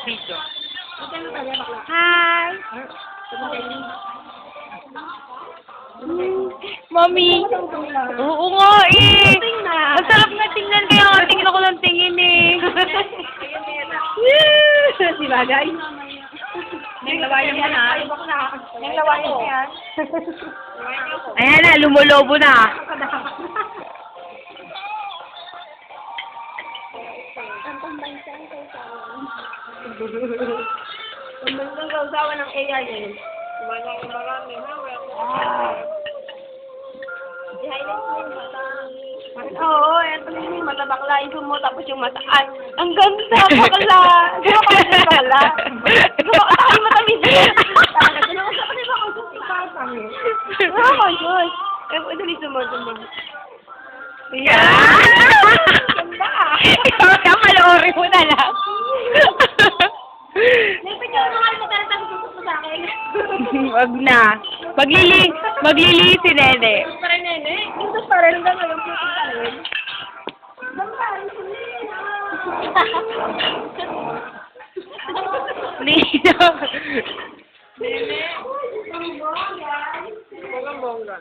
Dito. Hi! Mami! Oo nga eh! Ang sarap nga tingnan kaya nga tingin ako ng tingin eh. Di ba, guys? Yung lawayan mo na. Yung lawayan mo yan. Ayan na, lumulobo na. Ang bandang kausawa ng AI eh. Kumanya ko marami. I-highlight mo yung mata. Oo, eto yung mata bakla. Iso mo, tapos yung mata. Ay, ang ganda, bakla. Di ba kasi bakla? Di ba kasi matamis yun? Di ba kasi oh my God. Eh, dali sumod. Yeah! Ganda. Ikaw na, malori mo na lang. Lepit yung mga almutan na gusto sa akin. Wag na. Maglili si Nene. Pa rin, nene. Gusto pa rin hanggang ngayon. Puto pa rin. Nino. Nene. Bongga. Bongga.